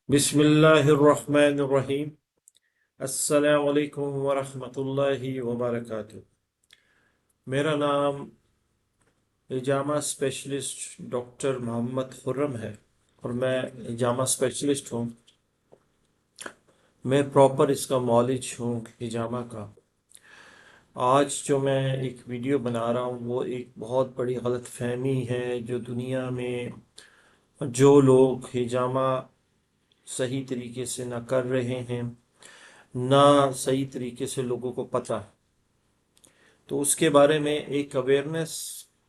بسم اللہ الرحمن الرحیم۔ السلام علیکم ورحمۃ اللہ وبرکاتہ۔ میرا نام حجامہ اسپیشلسٹ ڈاکٹر محمد خرم ہے اور میں حجامہ اسپیشلسٹ ہوں۔ میں پراپر اس کا معالج ہوں حجامہ کا۔ آج جو میں ایک ویڈیو بنا رہا ہوں وہ ایک بہت بڑی غلط فہمی ہے جو دنیا میں جو لوگ حجامہ صحیح طریقے سے نہ کر رہے ہیں نہ صحیح طریقے سے لوگوں کو پتہ ہے، تو اس کے بارے میں ایک اویئرنیس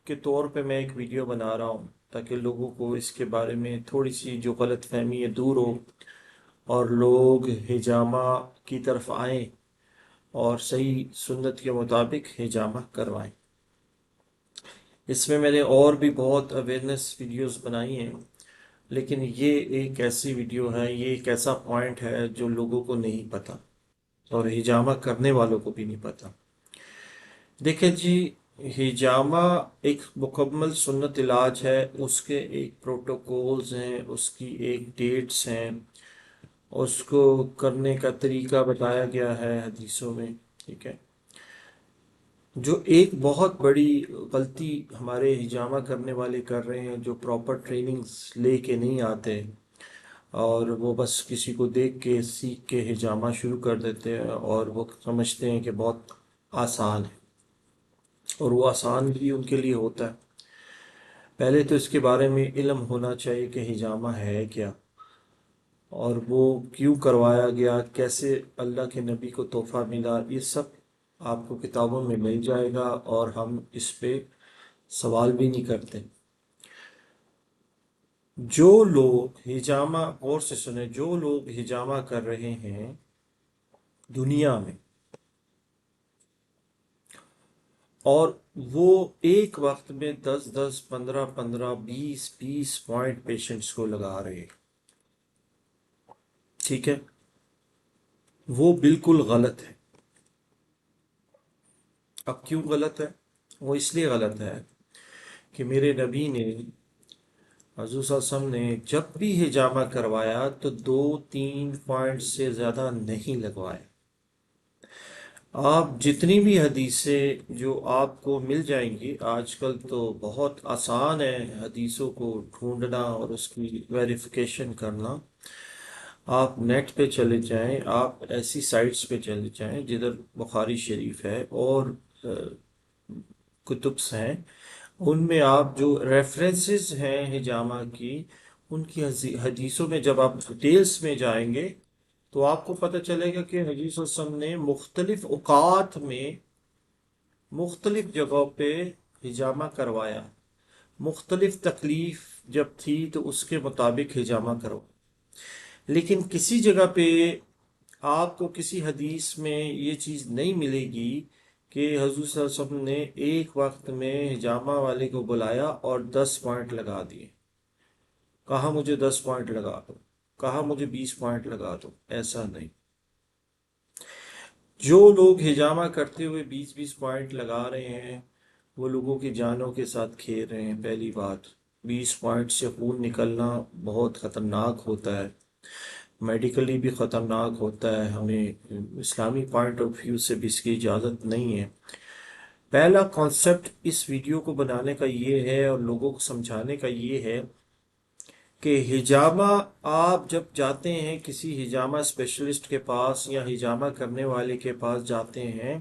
کے طور پہ میں ایک ویڈیو بنا رہا ہوں تاکہ لوگوں کو اس کے بارے میں تھوڑی سی جو غلط فہمی ہے دور ہو اور لوگ حجامہ کی طرف آئیں اور صحیح سنت کے مطابق حجامہ کروائیں۔ اس میں میں نے اور بھی بہت اویئرنیس ویڈیوز بنائی ہیں، لیکن یہ ایک ایسی ویڈیو ہے، یہ ایک ایسا پوائنٹ ہے جو لوگوں کو نہیں پتہ اور حجامہ کرنے والوں کو بھی نہیں پتہ۔ دیکھیں جی، حجامہ ایک مکمل سنت علاج ہے، اس کے ایک پروٹوکولز ہیں، اس کی ایک ڈیٹس ہیں، اس کو کرنے کا طریقہ بتایا گیا ہے حدیثوں میں، ٹھیک ہے۔ جو ایک بہت بڑی غلطی ہمارے حجامہ کرنے والے کر رہے ہیں، جو پراپر ٹریننگز لے کے نہیں آتے اور وہ بس کسی کو دیکھ کے سیکھ کے حجامہ شروع کر دیتے ہیں اور وہ سمجھتے ہیں کہ بہت آسان ہے، اور وہ آسان بھی ان کے لیے ہوتا ہے۔ پہلے تو اس کے بارے میں علم ہونا چاہیے کہ حجامہ ہے کیا اور وہ کیوں کروایا گیا، کیسے اللہ کے نبی کو تحفہ ملا، یہ سب آپ کو کتابوں میں مل جائے گا اور ہم اس پہ سوال بھی نہیں کرتے۔ جو لوگ حجامہ، غور سے سنیں، جو لوگ حجامہ کر رہے ہیں دنیا میں اور وہ ایک وقت میں 10 15 15 20 پوائنٹ پیشنٹس کو لگا رہے ہیں، ٹھیک ہے، وہ بالکل غلط ہے۔ اب کیوں غلط ہے؟ وہ اس لیے غلط ہے کہ میرے نبی نے، حضور صلی اللہ علیہ وسلم نے جب بھی حجامہ کروایا تو 2 3 پوائنٹ سے زیادہ نہیں لگوایا۔ آپ جتنی بھی حدیثیں جو آپ کو مل جائیں گی، آج کل تو بہت آسان ہے حدیثوں کو ڈھونڈنا اور اس کی ویریفیکیشن کرنا۔ آپ نیٹ پہ چلے جائیں، آپ ایسی سائٹس پہ چلے جائیں جدھر بخاری شریف ہے اور کتبس ہیں، ان میں آپ جو ریفرنسز ہیں حجامہ کی، ان کی حدیثوں میں جب آپ ڈیٹیلز میں جائیں گے تو آپ کو پتہ چلے گا کہ حدیث صلی اللہ علیہ وسلم نے مختلف اوقات میں مختلف جگہوں پہ حجامہ کروایا، مختلف تکلیف جب تھی تو اس کے مطابق حجامہ کرو۔ لیکن کسی جگہ پہ آپ کو کسی حدیث میں یہ چیز نہیں ملے گی کہ حضور صلی اللہ علیہ وسلم نے ایک وقت میں حجامہ والے کو بلایا اور 10 پوائنٹ لگا دیے، کہا مجھے 10 پوائنٹ لگا دو، کہا مجھے 20 پوائنٹ لگا دو، ایسا نہیں۔ جو لوگ حجامہ کرتے ہوئے 20 پوائنٹ لگا رہے ہیں وہ لوگوں کی جانوں کے ساتھ کھیل رہے ہیں۔ پہلی بات، 20 پوائنٹ سے خون نکلنا بہت خطرناک ہوتا ہے، میڈیکلی بھی خطرناک ہوتا ہے، ہمیں اسلامی پوائنٹ آف ویو سے بھی اس کی اجازت نہیں ہے۔ پہلا کانسیپٹ اس ویڈیو کو بنانے کا یہ ہے اور لوگوں کو سمجھانے کا یہ ہے کہ حجامہ، آپ جب جاتے ہیں کسی حجامہ اسپیشلسٹ کے پاس یا حجامہ کرنے والے کے پاس جاتے ہیں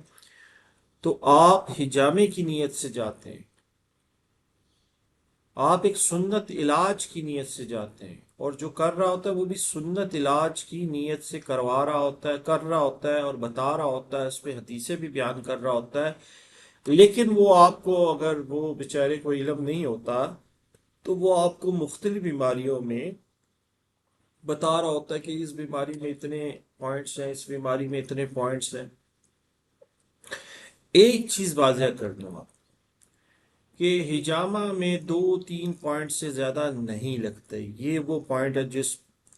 تو آپ حجامے کی نیت سے جاتے ہیں، آپ ایک سنت علاج کی نیت سے جاتے ہیں، اور جو کر رہا ہوتا ہے وہ بھی سنت علاج کی نیت سے کروا رہا ہوتا ہے، کر رہا ہوتا ہے اور بتا رہا ہوتا ہے، اس پہ حدیثیں بھی بیان کر رہا ہوتا ہے۔ لیکن وہ آپ کو، اگر وہ بیچارے کو علم نہیں ہوتا تو وہ آپ کو مختلف بیماریوں میں بتا رہا ہوتا ہے کہ اس بیماری میں اتنے پوائنٹس ہیں، اس بیماری میں اتنے پوائنٹس ہیں۔ ایک چیز واضح کر دوں آپ کہ حجامہ میں 2 3 پوائنٹ سے زیادہ نہیں لگتے، یہ وہ پوائنٹ ہے جس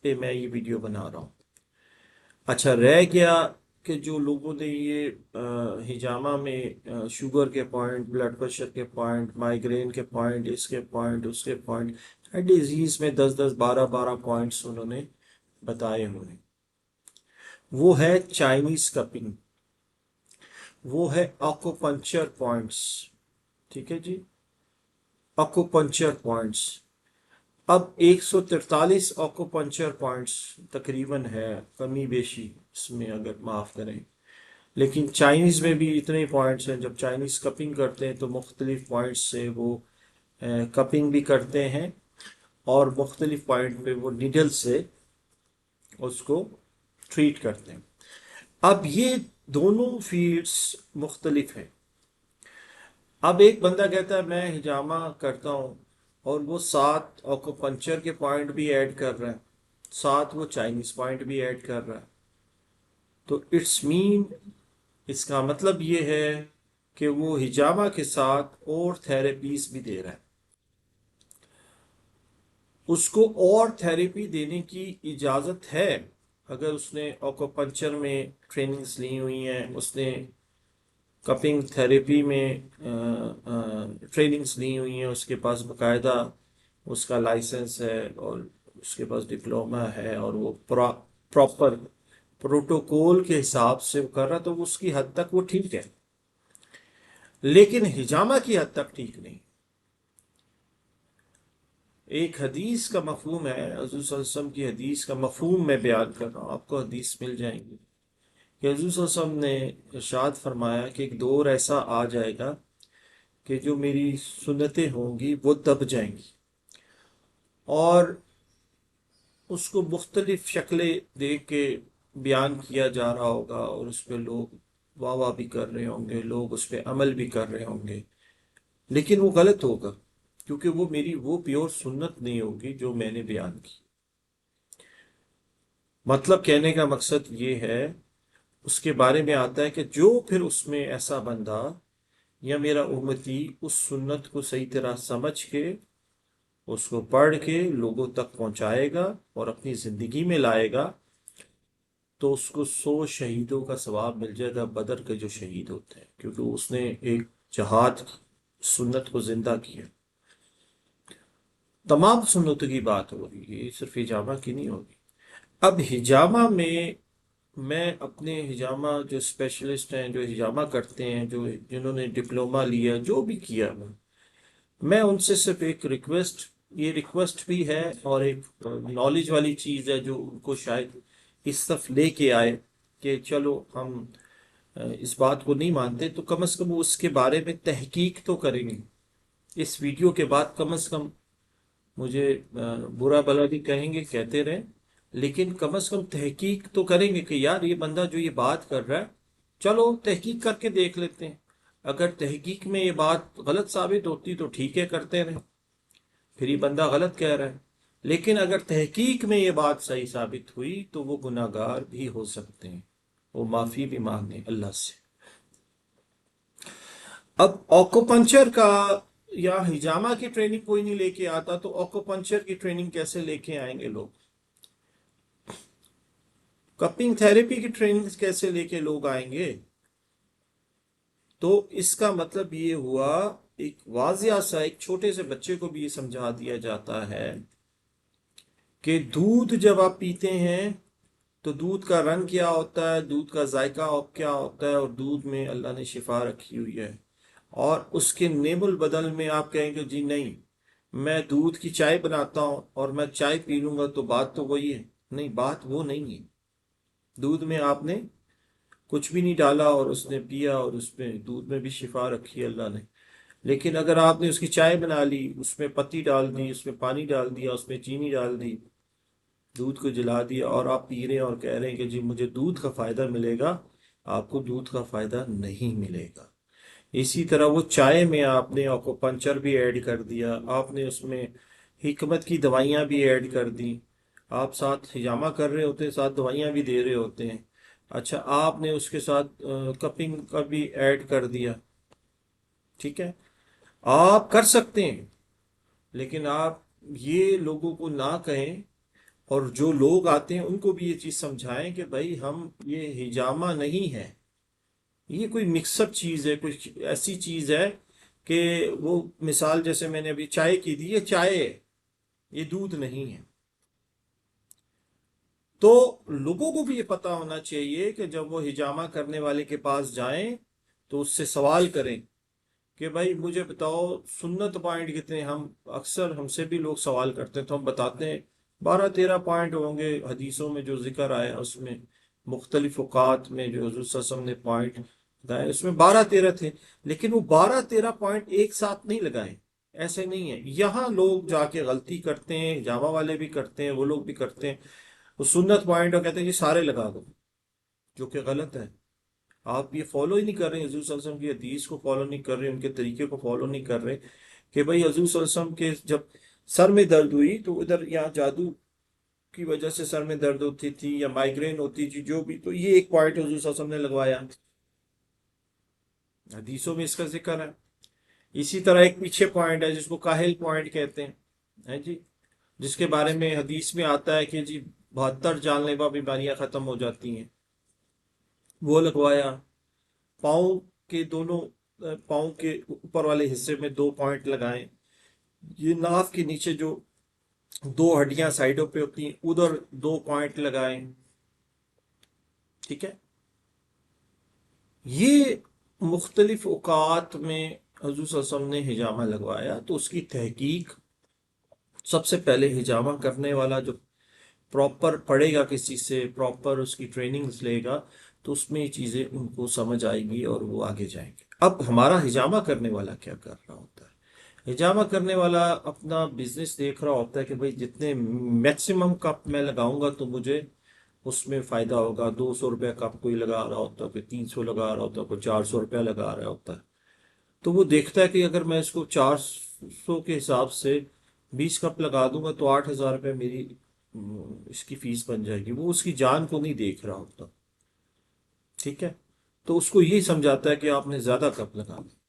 پہ میں یہ ویڈیو بنا رہا ہوں۔ اچھا، رہ گیا کہ جو لوگوں نے یہ حجامہ میں شوگر کے پوائنٹ، بلڈ پریشر کے پوائنٹ، مائیگرین کے پوائنٹ، اس کے پوائنٹ، اس کے پوائنٹ، ہر ڈیزیز میں 10 10 12 12 پوائنٹس انہوں نے بتائے ہوئے، وہ ہے چائنیز کپنگ، وہ ہے آکوپنچر پوائنٹس، ٹھیک ہے جی، آکوپنچر پوائنٹس۔ اب 143 آکوپنچر پوائنٹس تقریباً ہے، کمی بیشی اس میں اگر معاف کریں، لیکن چائنیز میں بھی اتنے پوائنٹس ہیں۔ جب چائنیز کپنگ کرتے ہیں تو مختلف پوائنٹس سے وہ کپنگ بھی کرتے ہیں، اور مختلف پوائنٹ پہ وہ نیڈل سے اس کو ٹریٹ کرتے ہیں۔ اب یہ دونوں فیلڈز مختلف ہیں۔ اب ایک بندہ کہتا ہے میں ہجامہ کرتا ہوں، اور وہ 7 آکوپنچر کے پوائنٹ بھی ایڈ کر رہا ہے، 7 وہ چائنیز پوائنٹ بھی ایڈ کر رہا ہے، تو اس کا مطلب یہ ہے کہ وہ ہجامہ کے ساتھ اور تھراپیز بھی دے رہا ہے۔ اس کو اور تھراپی دینے کی اجازت ہے، اگر اس نے آکوپنچر میں ٹریننگز لی ہوئی ہیں، اس نے کپنگ تھراپی میں ٹریننگز لی ہوئی ہیں، اس کے پاس باقاعدہ اس کا لائسنس ہے، اور اس کے پاس ڈپلوما ہے، اور وہ پراپر پروٹوکول کے حساب سے کر رہا، تو اس کی حد تک وہ ٹھیک ہے، لیکن ہجامہ کی حد تک ٹھیک نہیں۔ ایک حدیث کا مفہوم ہے، حضور صلی اللہ علیہ وسلم کی حدیث کا مفہوم میں بیان کر رہا ہوں، آپ کو حدیث مل جائیں گی کہ حضور صلی اللہ علیہ وسلم نے ارشاد فرمایا کہ ایک دور ایسا آ جائے گا کہ جو میری سنتیں ہوں گی وہ دب جائیں گی، اور اس کو مختلف شکلیں دے کے بیان کیا جا رہا ہوگا، اور اس پہ لوگ واہ واہ بھی کر رہے ہوں گے، لوگ اس پہ عمل بھی کر رہے ہوں گے، لیکن وہ غلط ہوگا، کیونکہ وہ میری وہ پیور سنت نہیں ہوگی جو میں نے بیان کی۔ مطلب کہنے کا مقصد یہ ہے، اس کے بارے میں آتا ہے کہ جو پھر اس میں ایسا بندہ یا میرا امتی اس سنت کو صحیح طرح سمجھ کے، اس کو پڑھ کے لوگوں تک پہنچائے گا اور اپنی زندگی میں لائے گا، تو اس کو 100 شہیدوں کا ثواب مل جائے گا، بدر کے جو شہید ہوتے ہیں، کیونکہ اس نے ایک جہاد سنت کو زندہ کیا۔ تمام سنتوں کی بات ہو رہی ہے، یہ صرف ہجامہ کی نہیں ہوگی۔ اب ہجامہ میں اپنے ہجامہ جو اسپیشلسٹ ہیں، جو ہجامہ کرتے ہیں، جنہوں نے ڈپلومہ لیا، جو بھی کیا، میں ان سے صرف ایک یہ ریکویسٹ بھی ہے، اور ایک نالج والی چیز ہے جو ان کو شاید اس طرف لے کے آئے کہ چلو ہم اس بات کو نہیں مانتے، تو کم از کم وہ اس کے بارے میں تحقیق تو کریں گے۔ اس ویڈیو کے بعد کم از کم، مجھے برا بھلا بھی کہیں گے، کہتے رہیں، لیکن کم از کم تحقیق تو کریں گے کہ یار یہ بندہ جو یہ بات کر رہا ہے، چلو تحقیق کر کے دیکھ لیتے ہیں، اگر تحقیق میں یہ بات غلط ثابت ہوتی تو ٹھیک ہے، کرتے رہیں، پھر یہ بندہ غلط کہہ رہا ہے، لیکن اگر تحقیق میں یہ بات صحیح ثابت ہوئی تو وہ گناہ گار بھی ہو سکتے ہیں، وہ معافی بھی مانگیں اللہ سے۔ اب آکوپنچر کا یا ہجامہ کی ٹریننگ کوئی نہیں لے کے آتا، تو آکوپنچر کی ٹریننگ کیسے لے کے آئیں گے لوگ؟ کپنگ تھراپی کی ٹریننگ کیسے لے کے لوگ آئیں گے؟ تو اس کا مطلب یہ ہوا، ایک واضح سا ایک چھوٹے سے بچے کو بھی یہ سمجھا دیا جاتا ہے کہ دودھ جب آپ پیتے ہیں تو دودھ کا رنگ کیا ہوتا ہے، دودھ کا ذائقہ کیا ہوتا ہے، اور دودھ میں اللہ نے شفا رکھی ہوئی ہے، اور اس کے نیم البدل میں آپ کہیں کہ جی نہیں، میں دودھ کی چائے بناتا ہوں اور میں چائے پی لوں گا تو بات تو وہی ہے، نہیں، بات وہ نہیں ہے۔ دودھ میں آپ نے کچھ بھی نہیں ڈالا اور اس نے پیا، اور اس میں دودھ میں بھی شفا رکھی ہے اللہ نے، لیکن اگر آپ نے اس کی چائے بنا لی، اس میں پتی ڈال دی، اس میں پانی ڈال دیا، اس میں چینی ڈال دی، دودھ کو جلا دیا، اور آپ پی رہے ہیں اور کہہ رہے ہیں کہ جی مجھے دودھ کا فائدہ ملے گا، آپ کو دودھ کا فائدہ نہیں ملے گا۔ اسی طرح وہ چائے میں آپ نے آکوپنچر بھی ایڈ کر دیا، آپ نے اس میں حکمت کی دوائیاں بھی ایڈ کر دی، آپ ساتھ ہجامہ کر رہے ہوتے ہیں، ساتھ دوائیاں بھی دے رہے ہوتے ہیں، اچھا آپ نے اس کے ساتھ کپنگ کا بھی ایڈ کر دیا، ٹھیک ہے، آپ کر سکتے ہیں، لیکن آپ یہ لوگوں کو نہ کہیں، اور جو لوگ آتے ہیں ان کو بھی یہ چیز سمجھائیں کہ بھائی ہم، یہ ہجامہ نہیں ہے، یہ کوئی مکس اپ چیز ہے، کچھ ایسی چیز ہے کہ وہ مثال جیسے میں نے ابھی چائے کی دی، یہ چائے ہے، یہ دودھ نہیں ہے۔ تو لوگوں کو بھی یہ پتا ہونا چاہیے کہ جب وہ ہجامہ کرنے والے کے پاس جائیں تو اس سے سوال کریں کہ بھائی مجھے بتاؤ سنت پوائنٹ کتنے. ہم سے بھی لوگ سوال کرتے ہیں تو ہم بتاتے ہیں 12-13 پوائنٹ ہوں گے. حدیثوں میں جو ذکر آیا اس میں مختلف اوقات میں جو حضور صلی اللہ علیہ وسلم نے پوائنٹ بتائے اس میں 12-13 تھے. لیکن وہ 12-13 پوائنٹ ایک ساتھ نہیں لگائے، ایسے نہیں ہے. یہاں لوگ جا کے غلطی کرتے ہیں، جامع والے بھی کرتے ہیں، وہ لوگ بھی کرتے ہیں. وہ سنت پوائنٹ اور کہتے ہیں جی سارے لگا دو، جو کہ غلط ہے. آپ یہ فالو ہی نہیں کر رہے، حضور صلی اللہ علیہ وسلم کی حدیث کو فالو نہیں کر رہے، ان کے طریقے کو فالو نہیں کر رہے کہ بھئی حضور صلی اللہ علیہ وسلم کے جب سر میں درد ہوئی تو ادھر یہاں جادو کی وجہ سے سر میں درد ہوتی تھی یا مائگرین ہوتی تھی جو بھی، تو یہ ایک پوائنٹ حضور صلی اللہ علیہ وسلم نے لگوایا، حدیثوں میں اس کا ذکر ہے. اسی طرح ایک پیچھے پوائنٹ ہے جس کو کاہل پوائنٹ کہتے ہیں جی، جس کے بارے میں حدیث میں آتا ہے کہ جی 72 جان لیوا بیماریاں ختم ہو جاتی ہیں، وہ لگوایا. پاؤں کے دونوں پاؤں کے اوپر والے حصے میں 2 پوائنٹ لگائیں. یہ ناف کے نیچے جو 2 ہڈیاں سائڈوں پہ ہوتی ہیں ادھر 2 پوائنٹ لگائیں. ٹھیک ہے. یہ مختلف اوقات میں حضور صلی اللہ علیہ وسلم نے ہجامہ لگوایا. تو اس کی تحقیق سب سے پہلے ہجامہ کرنے والا جو پراپر پڑھے گا، کسی سے پراپر اس کی ٹریننگز لے گا تو اس میں یہ چیزیں ان کو سمجھ آئے گی اور وہ آگے جائیں گے. اب ہمارا ہجامہ کرنے والا کیا کر رہا ہوتا ہے؟ ہجامہ کرنے والا اپنا بزنس دیکھ رہا ہوتا ہے کہ بھئی جتنے میکسیمم کپ میں لگاؤں گا تو مجھے اس میں فائدہ ہوگا. 200 روپے کپ کوئی لگا رہا ہوتا ہے، کوئی 300 لگا رہا ہوتا ہے، کوئی 400 روپے لگا رہا ہوتا ہے. تو وہ دیکھتا ہے کہ اگر میں اس کو 400 کے حساب سے 20 کپ لگا دوں گا تو 8,000 روپے میری اس کی فیس بن جائے گی. وہ اس کی جان کو نہیں دیکھ رہا ہوتا. ٹھیک ہے. تو اس کو یہی سمجھاتا ہے کہ آپ نے زیادہ کپ لگا لیں.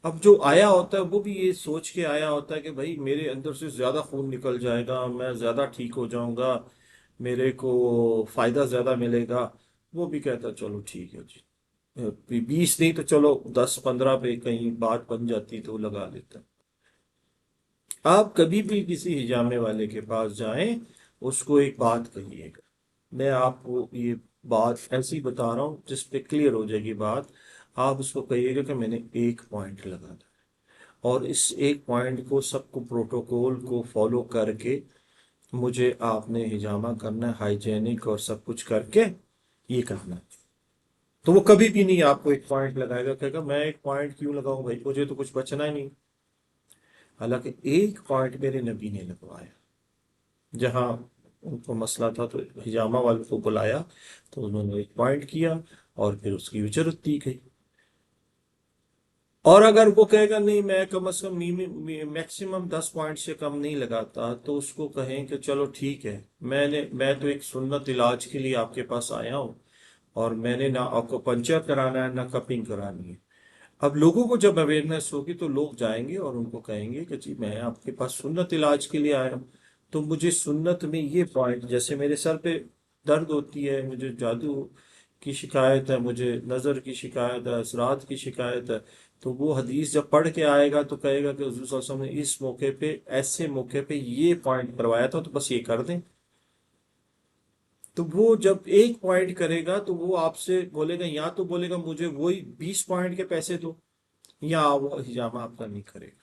اب جو آیا ہوتا ہے وہ بھی یہ سوچ کے آیا ہوتا ہے کہ بھائی میرے اندر سے زیادہ خون نکل جائے گا، میں زیادہ ٹھیک ہو جاؤں گا، میرے کو فائدہ زیادہ ملے گا. وہ بھی کہتا ہے چلو ٹھیک ہے جی، 20 نہیں تو چلو 10-15 پہ کہیں بات بن جاتی تو وہ لگا لیتا ہے. آپ کبھی بھی کسی ہجامے والے کے پاس جائیں اس کو ایک بات کہیے گا. میں آپ کو یہ بات ایسی بتا رہا ہوں جس پہ کلیئر ہو جائے گی بات. آپ اس کو کہیے گا کہ میں نے 1 پوائنٹ لگا تھا اور اس 1 پوائنٹ کو سب کو پروٹوکول کو فالو کر کے مجھے آپ نے ہجامہ کرنا ہے، ہائیجینک اور سب کچھ کر کے یہ کرنا ہے. تو وہ کبھی بھی نہیں آپ کو 1 پوائنٹ لگائے گا، کہے گا میں 1 پوائنٹ کیوں لگاؤں بھائی، مجھے تو کچھ بچنا ہی نہیں. حالانکہ 1 پوائنٹ میرے نبی نے لگوایا. جہاں ان کو مسئلہ تھا تو ہجامہ والوں کو بلایا تو انہوں نے 1 پوائنٹ کیا اور پھر اس کی اجرت دی گئی. اور اگر وہ کہے گا نہیں میں کم از کم میکسیمم 10 پوائنٹ سے کم نہیں لگاتا تو اس کو کہیں کہ چلو ٹھیک ہے، میں تو ایک سنت علاج کے لیے آپ کے پاس آیا ہوں اور میں نے نہ آپ کو پنچر کرانا ہے نہ کپنگ کرانی ہے. اب لوگوں کو جب اویئرنیس ہوگی تو لوگ جائیں گے اور ان کو کہیں گے کہ جی میں آپ کے پاس سنت علاج کے لیے آیا ہوں تو مجھے سنت میں یہ پوائنٹ، جیسے میرے سر پہ درد ہوتی ہے، مجھے جادو کی شکایت ہے، مجھے نظر کی شکایت ہے، اثرات کی شکایت ہے، تو وہ حدیث جب پڑھ کے آئے گا تو کہے گا کہ حضور صلی اللہ علیہ وسلم نے اس موقع پہ ایسے موقع پہ یہ پوائنٹ کروایا تھا تو بس یہ کر دیں. تو وہ جب 1 پوائنٹ کرے گا تو وہ آپ سے بولے گا، یا تو بولے گا مجھے وہی 20 پوائنٹ کے پیسے دو، یا وہ ہجامہ آپ کا نہیں کرے گا.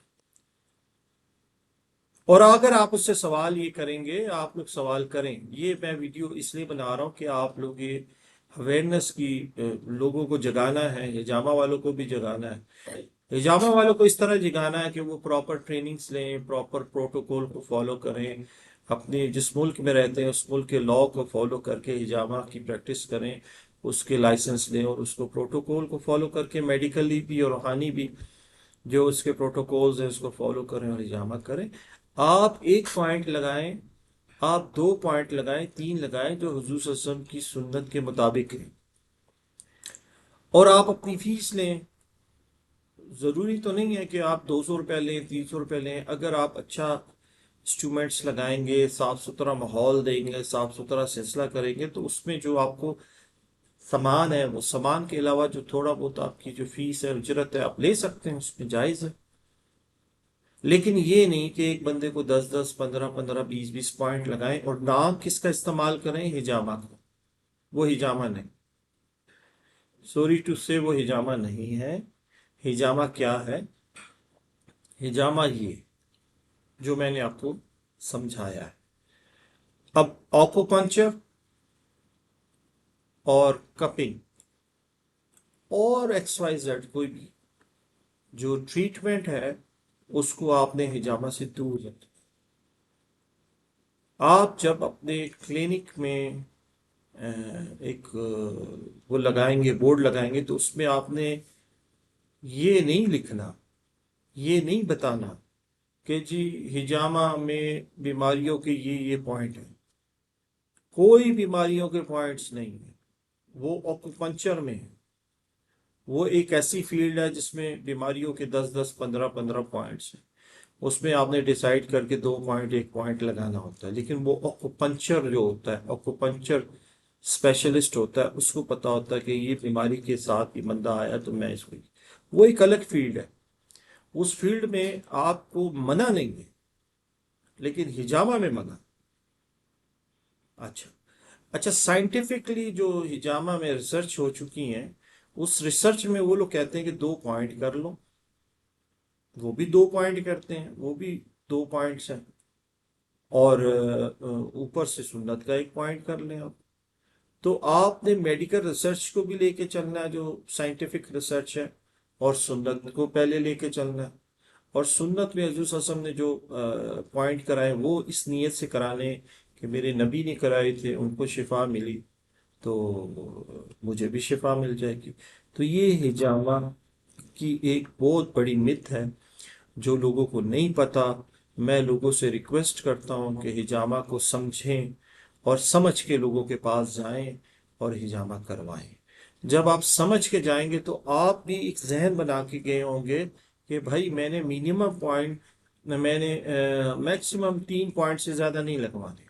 اور اگر آپ اس سے سوال یہ کریں گے، آپ لوگ سوال کریں، یہ میں ویڈیو اس لیے بنا رہا ہوں کہ آپ لوگ یہ اویئرنیس کی لوگوں کو جگانا ہے، ہجامہ والوں کو بھی جگانا ہے. ہجامہ والوں کو اس طرح جگانا ہے کہ وہ پراپر ٹریننگز لیں، پراپر پروٹوکول کو فالو کریں، اپنے جس ملک میں رہتے ہیں اس ملک کے لاء کو فالو کر کے ہجامہ کی پریکٹس کریں، اس کے لائسنس لیں اور اس کو پروٹوکول کو فالو کر کے میڈیکلی بھی اور روحانی بھی جو اس کے پروٹوکولز ہیں اس کو فالو کریں اور ہجامہ کریں. آپ 1 پوائنٹ لگائیں، آپ 2 پوائنٹ لگائیں، 3 لگائیں جو حضور صلی اللہ علیہ وسلم کی سنت کے مطابق ہیں، اور آپ اپنی فیس لیں. ضروری تو نہیں ہے کہ آپ 200 روپے لیں، 300 روپے لیں. اگر آپ اچھا انسٹرومنٹس لگائیں گے، صاف ستھرا ماحول دیں گے، صاف ستھرا سلسلہ کریں گے تو اس میں جو آپ کو سامان ہے وہ سامان کے علاوہ جو تھوڑا بہت آپ کی جو فیس ہے اجرت ہے آپ لے سکتے ہیں، اس میں جائز ہے. لیکن یہ نہیں کہ ایک بندے کو 10 10 15 15 20 20 پوائنٹ لگائیں اور نام کس کا استعمال کریں؟ ہجامہ کا۔ وہ ہجامہ نہیں، سوری ٹو سے، وہ ہجامہ نہیں ہے۔ ہجامہ کیا ہے؟ ہجامہ یہ جو میں نے آپ کو سمجھایا ہے۔ اب آکوپنچر اور کپنگ اور ایکس وائی زیڈ کوئی بھی جو ٹریٹمنٹ ہے، اس کو آپ نے ہجامہ سے دور رکھنا۔ آپ جب اپنے کلینک میں ایک وہ لگائیں گے، بورڈ لگائیں گے، تو اس میں آپ نے یہ نہیں لکھنا، یہ نہیں بتانا کہ جی ہجامہ میں بیماریوں کے یہ پوائنٹ ہیں۔ کوئی بیماریوں کے پوائنٹس نہیں ہیں، وہ آکوپنچر میں ہے۔ وہ ایک ایسی فیلڈ ہے جس میں بیماریوں کے 10 10 15 15 پوائنٹس ہیں۔ اس میں آپ نے ڈیسائیڈ کر کے 2 پوائنٹ 1 پوائنٹ لگانا ہوتا ہے، لیکن وہ آکوپنچر جو ہوتا ہے، آکوپنچر اسپیشلسٹ ہوتا ہے، اس کو پتا ہوتا ہے کہ یہ بیماری کے ساتھ یہ بندہ آیا تو میں اس کو، وہ ایک الگ فیلڈ ہے۔ اس فیلڈ میں آپ کو منع نہیں ہے، لیکن ہجامہ میں منع۔ اچھا، اچھا، سائنٹیفکلی جو ہجامہ میں ریسرچ ہو چکی ہیں، اس ریسرچ میں وہ لوگ کہتے ہیں کہ 2 پوائنٹ کر لو، وہ بھی 2 پوائنٹ کرتے ہیں، وہ بھی 2 پوائنٹس ہیں، اور اوپر سے سنت کا 1 پوائنٹ کر لیں آپ۔ تو آپ نے میڈیکل ریسرچ کو بھی لے کے چلنا ہے جو سائنٹیفک ریسرچ ہے، اور سنت کو پہلے لے کے چلنا ہے۔ اور سنت میں حضور صلی اللہ علیہ وسلم نے جو پوائنٹ کرائے، وہ اس نیت سے کرانے کہ میرے نبی نے کرائے تھے، ان کو شفا ملی تو مجھے بھی شفا مل جائے گی۔ تو یہ ہجامہ کی ایک بہت بڑی مت ہے جو لوگوں کو نہیں پتا۔ میں لوگوں سے ریکویسٹ کرتا ہوں کہ ہجامہ کو سمجھیں، اور سمجھ کے لوگوں کے پاس جائیں اور ہجامہ کروائیں۔ جب آپ سمجھ کے جائیں گے تو آپ بھی ایک ذہن بنا کے گئے ہوں گے کہ بھائی میں نے منیمم پوائنٹ، میں نے میکسیمم 3 پوائنٹ سے زیادہ نہیں لگوانے۔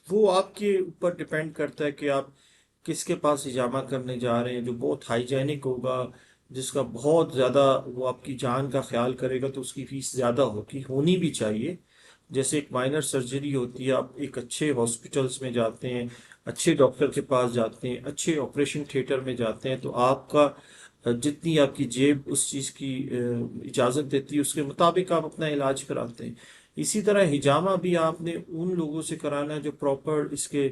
وہ آپ کے اوپر ڈپینڈ کرتا ہے کہ آپ کس کے پاس ہجامہ کرنے جا رہے ہیں، جو بہت ہائیجینک ہوگا، جس کا بہت زیادہ وہ آپ کی جان کا خیال کرے گا، تو اس کی فیس زیادہ ہونی بھی چاہیے۔ جیسے ایک مائنر سرجری ہوتی ہے، آپ ایک اچھے ہاسپٹلس میں جاتے ہیں، اچھے ڈاکٹر کے پاس جاتے ہیں، اچھے آپریشن تھیٹر میں جاتے ہیں، تو آپ کا جتنی آپ کی جیب اس چیز کی اجازت دیتی ہے، اس کے مطابق آپ اپنا علاج کراتے ہیں۔ اسی طرح ہجامہ بھی آپ نے ان لوگوں سے کرانا ہے جو پراپر اس کے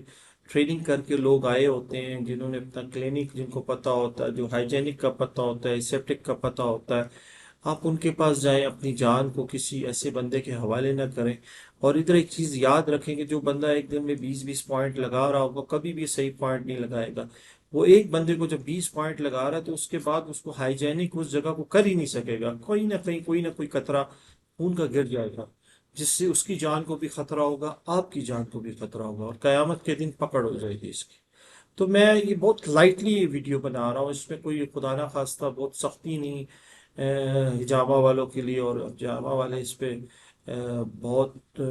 ٹریننگ کر کے لوگ آئے ہوتے ہیں، جنہوں نے اپنا کلینک، جن کو پتا ہوتا ہے، جو ہائیجینک کا پتا ہوتا ہے، سیپٹک کا پتا ہوتا ہے۔ آپ ان کے پاس جائیں، اپنی جان کو کسی ایسے بندے کے حوالے نہ کریں۔ اور ادھر ایک چیز یاد رکھیں کہ جو بندہ ایک دن میں 20 20 پوائنٹ لگا رہا ہوگا، کبھی بھی صحیح پوائنٹ نہیں لگائے گا۔ وہ ایک بندے کو جب 20 پوائنٹ لگا رہا ہے، تو اس کے بعد اس کو ہائیجینک اس جگہ کو کر ہی نہیں سکے گا، کوئی نہ کہیں کوئی نہ کوئی قطرہ خون کا گر جائے گا، جس سے اس کی جان کو بھی خطرہ ہوگا، آپ کی جان کو بھی خطرہ ہوگا، اور قیامت کے دن پکڑ ہو جائے گی اس کی۔ تو میں یہ بہت لائٹلی یہ ویڈیو بنا رہا ہوں، اس میں کوئی خدا نہ خواستہ بہت سختی نہیں ہجامہ والوں کے لیے، اور ہجامہ والے اس پہ بہت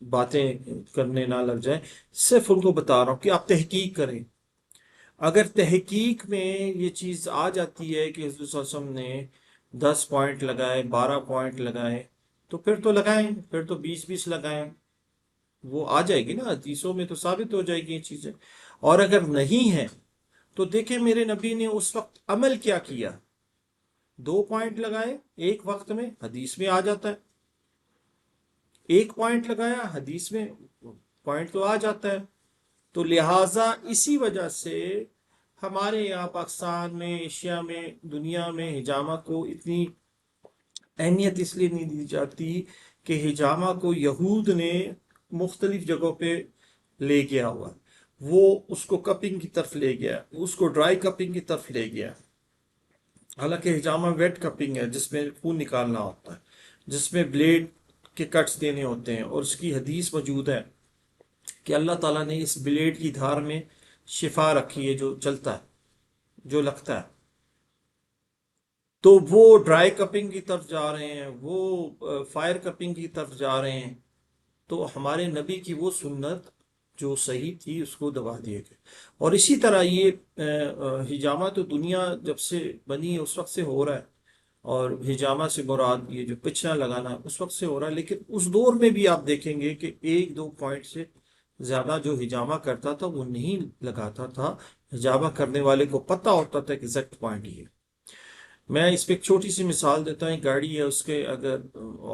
باتیں کرنے نہ لگ جائیں۔ صرف ان کو بتا رہا ہوں کہ آپ تحقیق کریں۔ اگر تحقیق میں یہ چیز آ جاتی ہے کہ حضور صلی اللہ علیہ وسلم نے 10 پوائنٹ لگائے، 12 پوائنٹ لگائے، تو پھر تو لگائیں، پھر تو 20 20 لگائیں، وہ آ جائے گی نا حدیثوں میں، تو ثابت ہو جائے گی یہ چیزیں۔ اور اگر نہیں ہے تو دیکھیں میرے نبی نے اس وقت عمل کیا کیا۔ 2 پوائنٹ لگائے ایک وقت میں، حدیث میں آ جاتا ہے۔ 1 پوائنٹ لگایا، حدیث میں پوائنٹ تو آ جاتا ہے۔ تو لہٰذا اسی وجہ سے ہمارے یہاں پاکستان میں، ایشیا میں، دنیا میں ہجامہ کو اتنی اہمیت اس لیے نہیں دی جاتی کہ ہجامہ کو یہود نے مختلف جگہوں پہ لے گیا ہوا، وہ اس کو کپنگ کی طرف لے گیا، اس کو ڈرائی کپنگ کی طرف لے گیا۔ حالانکہ ہجامہ ویٹ کپنگ ہے، جس میں خون نکالنا ہوتا ہے، جس میں بلیڈ کے کٹس دینے ہوتے ہیں، اور اس کی حدیث موجود ہے کہ اللہ تعالیٰ نے اس بلیڈ کی دھار میں شفا رکھی ہے، جو چلتا ہے، جو لگتا ہے۔ تو وہ ڈرائی کپنگ کی طرف جا رہے ہیں، وہ فائر کپنگ کی طرف جا رہے ہیں، تو ہمارے نبی کی وہ سنت جو صحیح تھی اس کو دبا دیے گئے۔ اور اسی طرح یہ ہجامہ تو دنیا جب سے بنی ہے اس وقت سے ہو رہا ہے، اور ہجامہ سے مراد یہ جو پچھنا لگانا اس وقت سے ہو رہا ہے، لیکن اس دور میں بھی آپ دیکھیں گے کہ ایک دو پوائنٹ سے زیادہ جو ہجامہ کرتا تھا وہ نہیں لگاتا تھا۔ ہجامہ کرنے والے کو پتہ ہوتا تھا کہ ایگزیکٹ پوائنٹ یہ ہے۔ میں اس پہ ایک چھوٹی سی مثال دیتا ہوں۔ ایک گاڑی ہے، اس کے اگر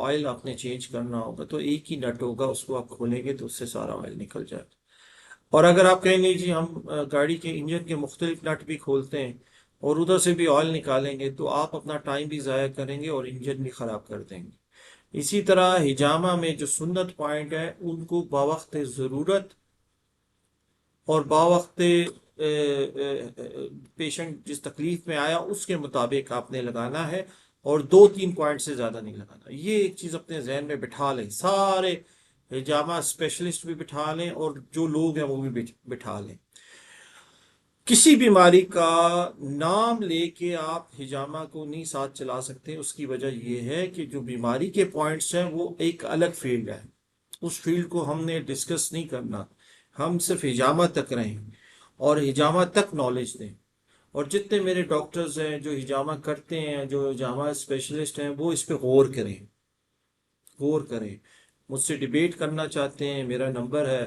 آئل آپ نے چینج کرنا ہوگا تو ایک ہی نٹ ہوگا، اس کو آپ کھولیں گے تو اس سے سارا آئل نکل جائے گا۔ اور اگر آپ کہیں گے جی ہم گاڑی کے انجن کے مختلف نٹ بھی کھولتے ہیں اور ادھر سے بھی آئل نکالیں گے، تو آپ اپنا ٹائم بھی ضائع کریں گے اور انجن بھی خراب کر دیں گے۔ اسی طرح ہجامہ میں جو سنت پوائنٹ ہے ان کو بوقت ضرورت اور باوقت پیشنٹ جس تکلیف میں آیا اس کے مطابق آپ نے لگانا ہے، اور دو تین پوائنٹ سے زیادہ نہیں لگانا۔ یہ ایک چیز اپنے ذہن میں بٹھا لیں، سارے ہجامہ اسپیشلسٹ بھی بٹھا لیں اور جو لوگ ہیں وہ بھی بٹھا لیں۔ کسی بیماری کا نام لے کے آپ ہجامہ کو نہیں ساتھ چلا سکتے۔ اس کی وجہ یہ ہے کہ جو بیماری کے پوائنٹس ہیں وہ ایک الگ فیلڈ ہے، اس فیلڈ کو ہم نے ڈسکس نہیں کرنا۔ ہم صرف ہجامہ تک رہیں اور ہجامہ تک نالج دیں۔ اور جتنے میرے ڈاکٹرز ہیں جو ہجامہ کرتے ہیں، جو ہجامہ اسپیشلسٹ ہیں، وہ اس پہ غور کریں، غور کریں۔ مجھ سے ڈیبیٹ کرنا چاہتے ہیں، میرا نمبر ہے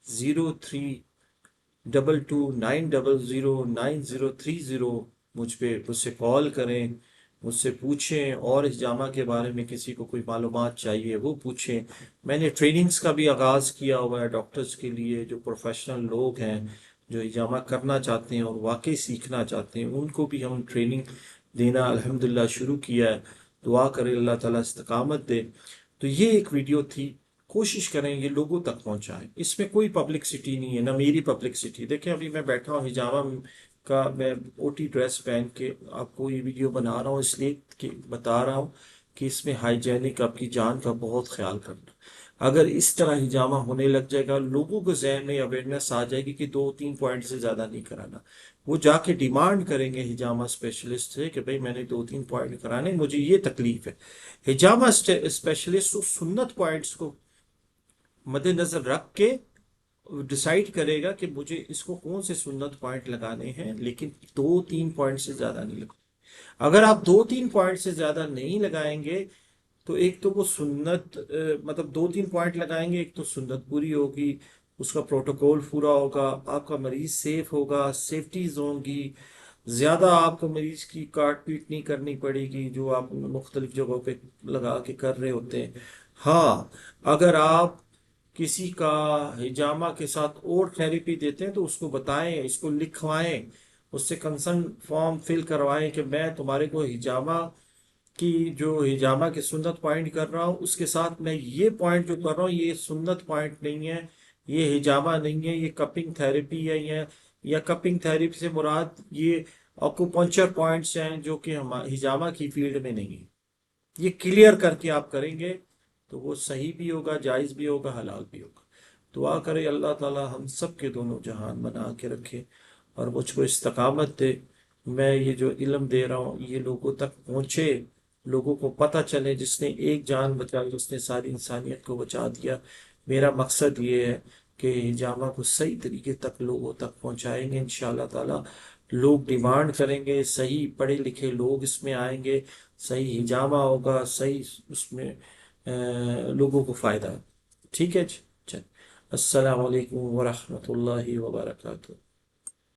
0322900930۔ مجھ سے کال کریں، مجھ سے پوچھیں، اور ہجامہ کے بارے میں کسی کو کوئی معلومات چاہیے وہ پوچھیں۔ میں نے ٹریننگز کا بھی آغاز کیا ہوا ہے ڈاکٹرز کے لیے، جو پروفیشنل لوگ ہیں جو ہجامہ کرنا چاہتے ہیں اور واقعی سیکھنا چاہتے ہیں، ان کو بھی ہم ٹریننگ دینا الحمدللہ شروع کیا ہے۔ دعا کرے اللہ تعالیٰ استقامت دے۔ تو یہ ایک ویڈیو تھی، کوشش کریں یہ لوگوں تک پہنچائیں۔ اس میں کوئی پبلکسٹی نہیں ہے، نہ میری پبلکسٹی۔ دیکھیں ابھی میں بیٹھا ہوں ہجامہ کا، میں اوٹی ڈریس پہن کے آپ کو یہ ویڈیو بنا رہا ہوں، اس لیے کہ بتا رہا ہوں کہ اس میں ہائیجینک آپ کی جان کا بہت خیال کرنا۔ اگر اس طرح ہجامہ ہونے لگ جائے گا، لوگوں کو ذہن میں اویئرنیس آ جائے گی کہ دو تین پوائنٹ سے زیادہ نہیں کرانا، وہ جا کے ڈیمانڈ کریں گے ہجامہ اسپیشلسٹ سے کہ بھئی میں نے دو تین پوائنٹ کرانے، مجھے یہ تکلیف ہے۔ ہجامہ اسپیشلسٹ اس سنت پوائنٹس کو مد نظر رکھ کے ڈیسائیڈ کرے گا کہ مجھے اس کو کون سے سنت پوائنٹ لگانے ہیں، لیکن دو تین پوائنٹ سے زیادہ نہیں لگانے۔ اگر آپ دو تین پوائنٹ سے زیادہ نہیں لگائیں گے تو ایک تو وہ سنت مطلب دو تین پوائنٹ لگائیں گے، ایک تو سنت پوری ہوگی، اس کا پروٹوکول پورا ہوگا، آپ کا مریض سیف ہوگا، سیفٹیز ہوں گی، زیادہ آپ کو مریض کی کاٹ پیٹ نہیں کرنی پڑے گی جو آپ مختلف جگہوں پہ لگا کے کر رہے ہوتے ہیں۔ ہاں، اگر آپ کسی کا ہجامہ کے ساتھ اور تھیراپی دیتے ہیں تو اس کو بتائیں، اس کو لکھوائیں، اس سے کنسرن فارم فل کروائیں کہ میں تمہارے کو ہجامہ کی جو ہجامہ کے سنت پوائنٹ کر رہا ہوں، اس کے ساتھ میں یہ پوائنٹ جو کر رہا ہوں یہ سنت پوائنٹ نہیں ہے، یہ ہجامہ نہیں ہے، یہ کپنگ تھیراپی ہے، یا کپنگ تھیراپی سے مراد یہ آکوپنچر پوائنٹس ہیں جو کہ ہجامہ کی فیلڈ میں نہیں ہے۔ یہ کلیئر کر کے آپ کریں گے تو وہ صحیح بھی ہوگا، جائز بھی ہوگا، حلال بھی ہوگا۔ دعا کرے اللہ تعالی ہم سب کے دونوں جہان بنا کے رکھے اور مجھ کو استقامت دے۔ میں یہ جو علم دے رہا ہوں یہ لوگوں تک پہنچے، لوگوں کو پتہ چلے، جس نے ایک جان بچائی اس نے ساری انسانیت کو بچا دیا۔ میرا مقصد یہ ہے کہ ہجامہ کو صحیح طریقے تک لوگوں تک پہنچائیں گے انشاءاللہ تعالی۔ لوگ ڈیمانڈ کریں گے، صحیح پڑھے لکھے لوگ اس میں آئیں گے، صحیح ہجامہ ہوگا، صحیح اس میں لوگوں کو فائدہ ہے۔ ٹھیک ہے جی، چل، السلام علیکم ورحمۃ اللہ وبرکاتہ۔